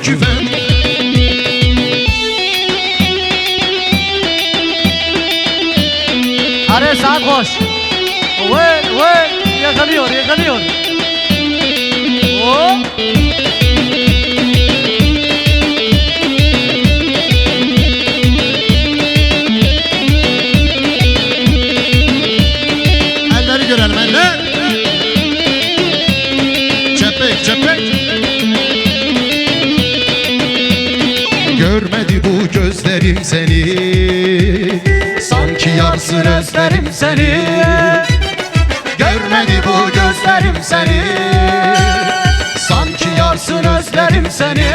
güven. Hadi sağa koş. Yakalıyor, yakalıyor. Hop. Elleri görelim, eller. Çepek, çepek. Görmedi bu gözlerim seni, sanki yarsın özlerim seni. Görmedi bu gözlerim seni, sanki yarsın özlerim seni.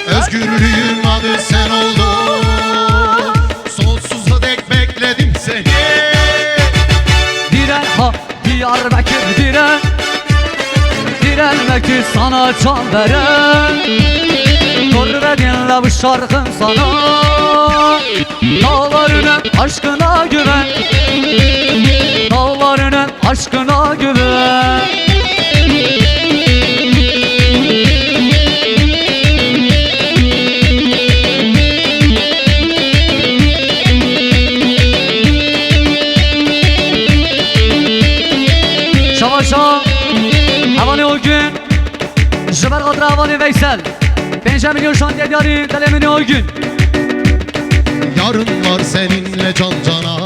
Özgürlüğün adı sen oldun, sonsuza dek bekledim seni. Diren ha Diyarbakır diren, direnmek sana can veren. Dur ve dinle bu şarkın sana, dağlarının aşkına güven, dağlarının aşkına güven. Şavaşa havani o gün Jıber Kadra havani Veysel 5 milyon şantiye diyarı telemini o gün. Yarın var seninle can cana,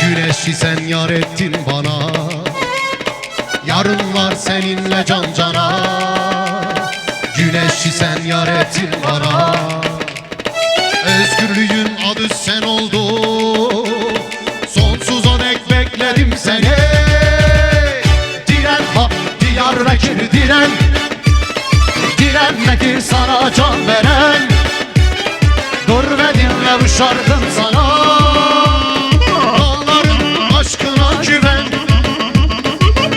güneşi sen yar ettin bana. Yarın var seninle can cana, güneşi sen yar ettin bana. Özgürlüğün adı sen oldu, sonsuza dek bekledim seni. Diren ha Diyarbakır diren, direnmek sana can veren. Dur ve dinle bu şarkım sana, dağların aşkına güven,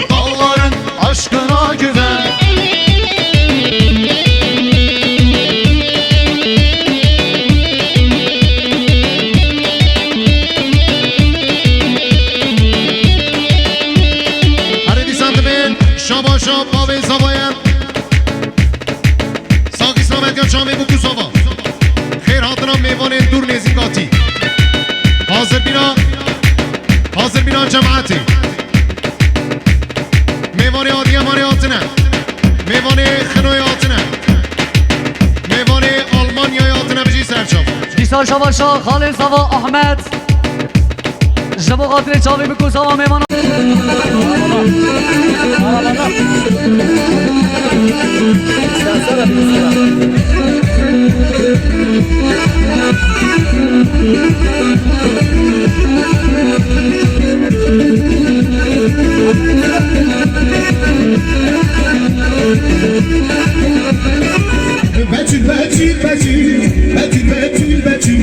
dağların aşkına güven. Hadi bir santimin şaba şaba ve zavayan Sağ İslamet Göçan ve bu kusava Khair hatıra meyvanen dur nezikati. Hazır bina cemaati. Meyvane adiye mariyatına, meyvane khinoyatına, meyvane Almanya'yatına bizi serçap. Disar Şavaşa Halil Sava Ahmet Jabo Kadri Çavi Biku Sava Meyman. Betül, Betül, Betül, Betül, Betül, Betül,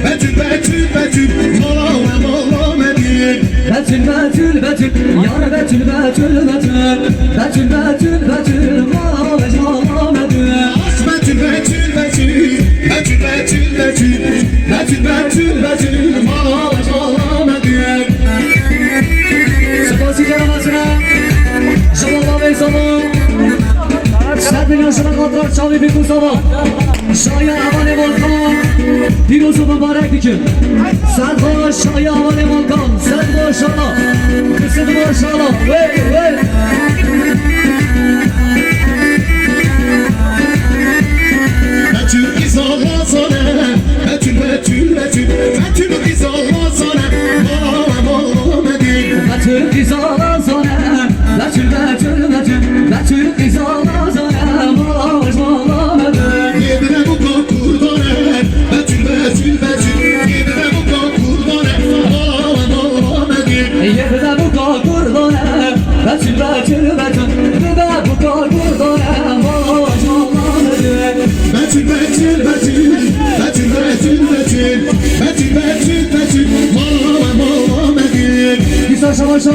Betül, Betül, Betül, Mola Mola Medine. Betül Betül Betül Yar Betül Betül Betül Betül Betül Betül Mağabeş Mağabedül. Betül, Betül, Betül, Betül, Betül, Betül, Betül, Betül, Betül, Mola Mola Medine. Spasi canavatına Şavala ve Sava 7 milyon şuna kadar Çavi Biku Sava Şaya Havane Volkan Dirosu mübarek dikim Sen boş Şaya Havane Volkan Sen boş Allah Kısım boş Allah Hey hey. Betül izahla sana, Betül, Betül, Betül, Betül izahla sana, Mola Mola Medine. Betül izala sana Betül Betül Betül Betül izala sana Mağabeş Mağabedül. Yedine bu kurdane, Betül, Betül, Betül, yedine bu kurdane, Mola Mola Medine. Yedide bu kurdane Betül Betül Betül Yedide bu kurdane Mağabeş Mağabedül. Betül, Betül, Betül, Betül, Betül, Betül, Betül, Betül, Betül, Mola Mola Medine. Disar Şavaşa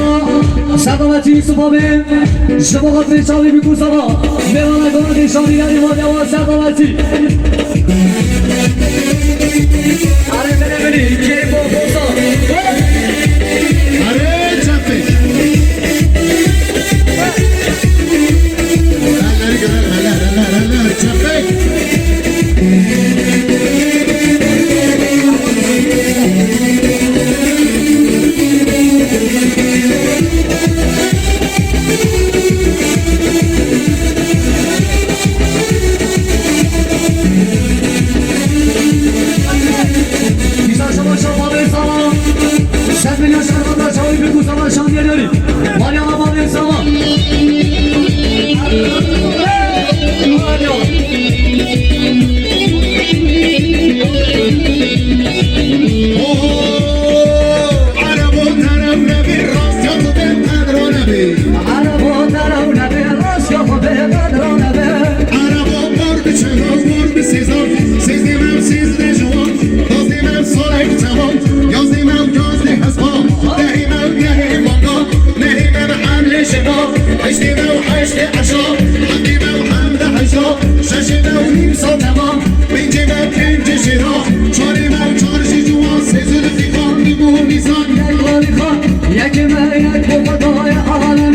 Şadavati Yusuf abi Jabo Kadri Çavi Biku Sava Mevana Gönül Şavi Yarima Deva Şadavati. Are beni beni Keyif olsa. Hadi çapı. Elleri görelim, eller. Havalı